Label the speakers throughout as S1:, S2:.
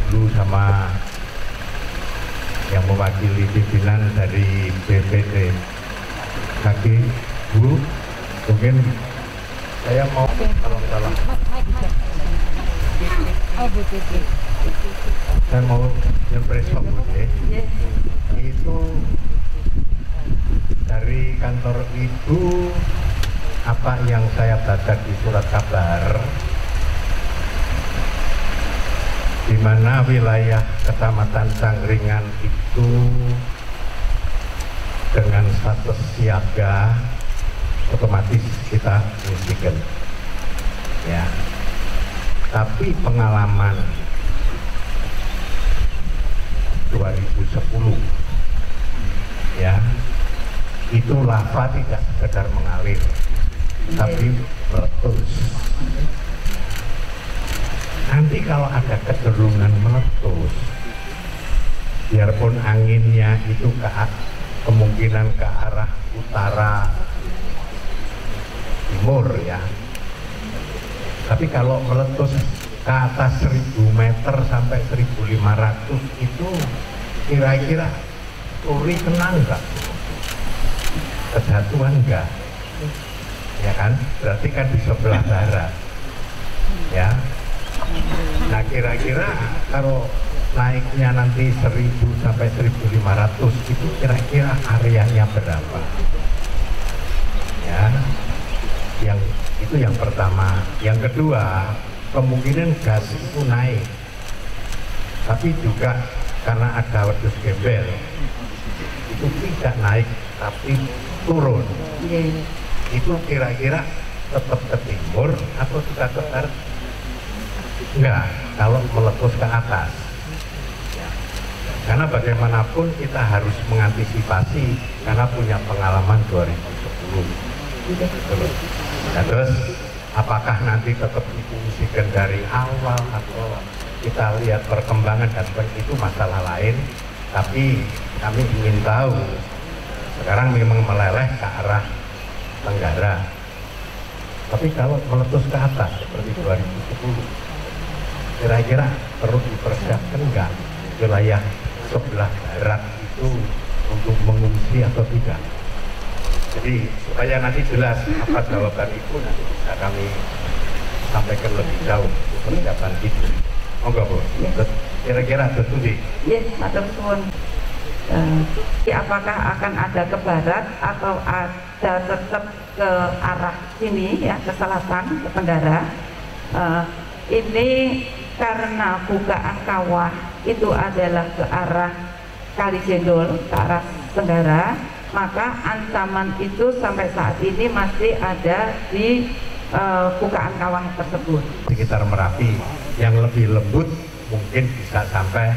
S1: dulu sama yang mewakili pimpinan dari BPT kaki Bu, mungkin saya mau tolong saya mau nyempres Pak Budi itu dari kantor Ibu apa yang saya baca di surat kabar di mana wilayah Kecamatan Cangkringan itu dengan status siaga otomatis kita mengungsikan ya, tapi pengalaman 2010 ya itu lava tidak sekedar mengalir tapi meletus. Nanti kalau ada kecenderungan meletus, biarpun anginnya itu kemungkinan ke arah utara timur ya, tapi kalau meletus ke atas 1000 meter sampai 1500 itu kira-kira Turi kena enggak? Kejatuhan enggak? Ya kan? Berarti kan di sebelah barat ya. Nah kira-kira kalau naiknya nanti 1000 sampai 1500 itu kira-kira areanya berapa? Ya, yang itu yang pertama. Yang kedua, kemungkinan gas itu naik, tapi juga karena ada wedus gembel itu tidak naik tapi turun. Itu kira-kira tetap ke timur atau juga ke barat? Enggak, kalau meletus ke atas ya. Karena bagaimanapun kita harus mengantisipasi karena punya pengalaman 2010 nah, terus apakah nanti tetap difungsikan dari awal atau kita lihat perkembangan dan itu masalah lain, tapi kami ingin tahu sekarang memang meleleh ke arah tenggara, tapi kalau meletus ke atas seperti 2010 kira-kira perlu dipersiapkan enggak wilayah sebelah barat itu untuk mengungsi atau tidak? Jadi supaya nanti jelas apa jawaban itu nanti bisa kami sampaikan lebih jauh persiapan itu. Monggo Bu, kira-kira setuju?
S2: Yes, matur suwun. Apakah akan ada ke barat atau ada tetap ke arah sini ya, ke selatan, ke tenggara? Ini karena bukaan kawah itu adalah ke arah Kali Jendol, ke arah tenggara, maka ancaman itu sampai saat ini masih ada di bukaan kawah tersebut.
S1: Sekitar Merapi yang lebih lembut mungkin bisa sampai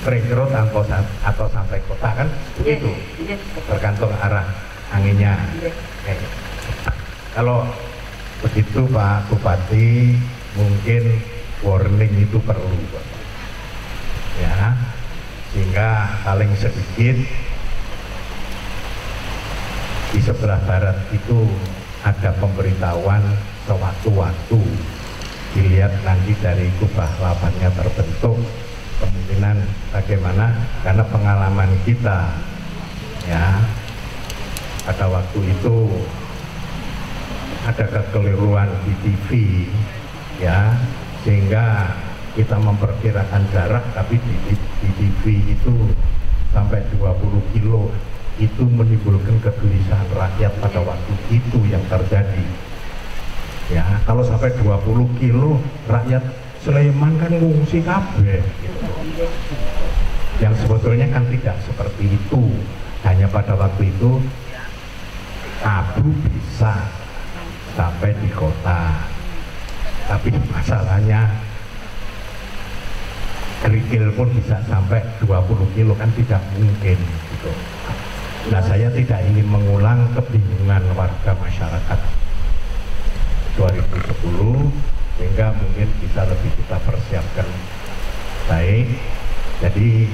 S1: Ring Road atau sampai kota kan begitu, tergantung arah anginnya. Kalau begitu Pak Bupati, mungkin warning itu perlu ya, sehingga paling sedikit di sebelah barat itu ada pemberitahuan sewaktu-waktu, dilihat nanti dari kubah lavanya terbentuk kemungkinan bagaimana, karena pengalaman kita ya pada waktu itu ada kekeliruan di TV ya, sehingga kita memperkirakan jarak, tapi di TV itu sampai 20 kilo, itu menimbulkan kegelisahan rakyat pada waktu itu yang terjadi ya. Kalau sampai 20 kilo rakyat Sleman kan ngungsi kabeh gitu. Yang sebetulnya kan tidak seperti itu, hanya pada waktu itu abu bisa sampai di kota, tapi masalahnya kerikil pun bisa sampai 20 kilo kan tidak mungkin gitu. Nah, saya tidak ingin mengulang kebingungan warga masyarakat 2010, sehingga mungkin bisa lebih kita persiapkan baik. Jadi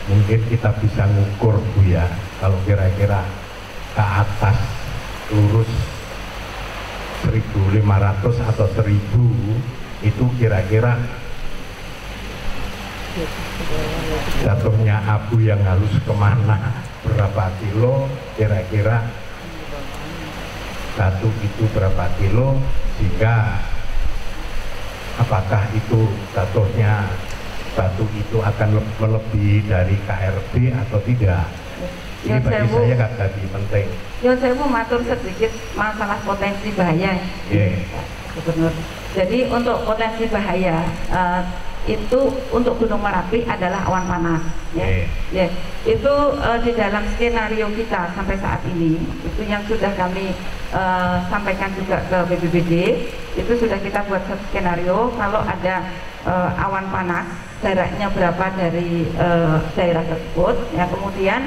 S1: mungkin kita bisa ngukur Bu ya, kalau kira-kira ke atas lurus 1.500 atau 1.000 itu kira-kira jatuhnya abu yang halus kemana, berapa kilo, kira-kira batu itu berapa kilo, sehingga apakah itu jatuhnya batu itu akan melebihi dari KRB atau tidak. Ini bagi saya kan tadi penting.
S2: Ya saya mau matur sedikit masalah potensi bahaya. Gubernur. Jadi untuk potensi bahaya itu untuk Gunung Merapi adalah awan panas. Itu di dalam skenario kita sampai saat ini itu yang sudah kami sampaikan juga ke BPBD, itu sudah kita buat skenario kalau ada awan panas jaraknya berapa dari daerah tersebut, ya kemudian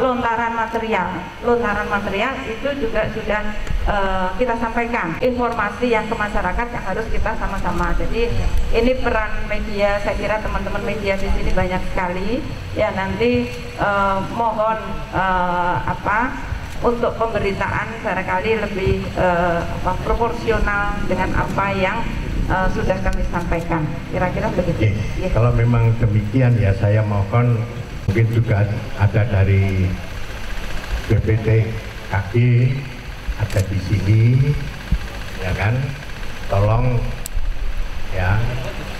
S2: lontaran material itu juga sudah kita sampaikan informasi yang ke masyarakat yang harus kita sama-sama. Jadi ini peran media, saya kira teman-teman media di sini banyak sekali ya, nanti mohon untuk pemberitaan barangkali lebih proporsional dengan apa yang sudah kami sampaikan, kira-kira begitu.
S1: Kalau memang demikian ya, saya mohon mungkin juga ada dari BPTKG ada di sini, ya kan? Tolong ya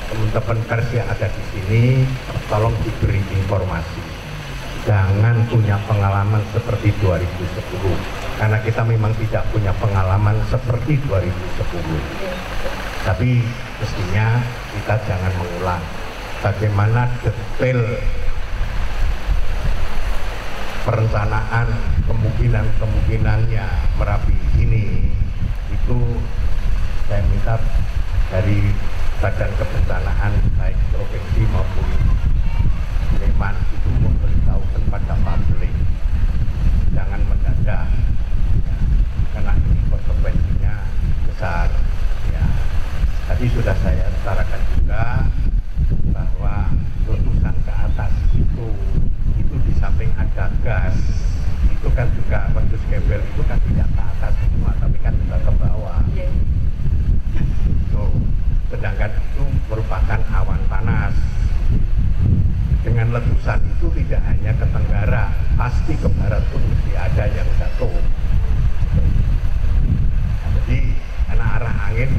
S1: teman-teman pers yang ada di sini, tolong diberi informasi. Jangan punya pengalaman seperti 2010, karena kita memang tidak punya pengalaman seperti 2010. Tapi mestinya kita jangan mengulang. Bagaimana detail perencanaan kemungkinannya Merapi ini, itu saya minta dari Badan Kebencanaan baik provinsi maupun Sleman itu memberitahukan pada publik, jangan mendadak ya, karena ini konsekuensinya besar ya. Tadi sudah saya utarakan juga bahwa letusan ke atas itu di samping ada gas, itu kan juga wedus gembel itu kan tidak ke atas semua, tapi kan juga ke bawah. Sedangkan itu merupakan awan panas. Dengan letusan itu tidak hanya ke tenggara, pasti ke barat pun mesti ada yang jatuh. Jadi karena arah angin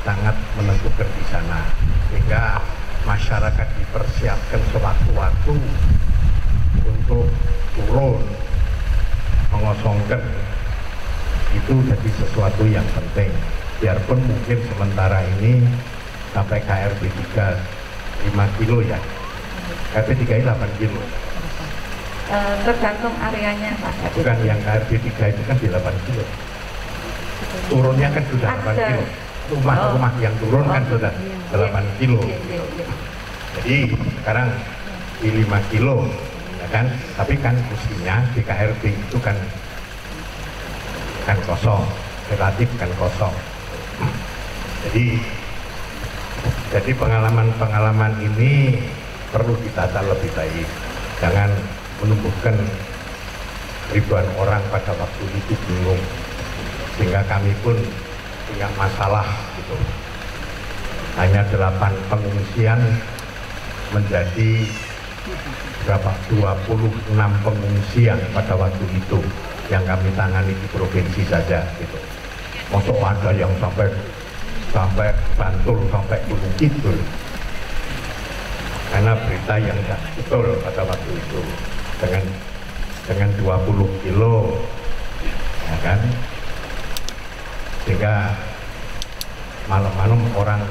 S1: sangat menentukan di sana, sehingga masyarakat dipersiapkan sewaktu-waktu untuk turun mengosongkan, itu jadi sesuatu yang penting. Biarpun mungkin sementara ini sampai KRB 3 5 kilo ya, KRB 3 ini 8 kilo
S2: tergantung areanya Pak.
S1: Bukan, yang KRB 3 itu kan di 8 kilo, turunnya kan sudah 8 kilo, rumah-rumah yang turun kan sudah 8 kilo. Jadi sekarang di 5 kilo ya kan, tapi kan mestinya di KRB itu kan kosong, relatif kan kosong. Jadi pengalaman ini perlu ditata lebih baik, jangan menumbuhkan ribuan orang pada waktu itu bingung, sehingga kami pun punya masalah gitu. Hanya 8 pengungsian menjadi berapa, 26 pengungsian pada waktu itu yang kami tangani di provinsi saja gitu. Masuk ada yang sampai Bantul, sampai Gunung Kidul, karena berita yang tidak betul pada waktu itu, dengan 20 kilo ya kan, sehingga malam-malam orang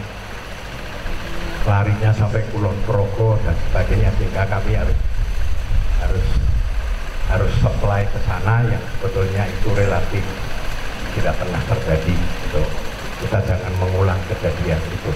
S1: larinya sampai Kulon Progo dan sebagainya, sehingga kami harus supply ke sana yang sebetulnya itu relatif tidak pernah terjadi gitu. Kita jangan mengulang kejadian itu.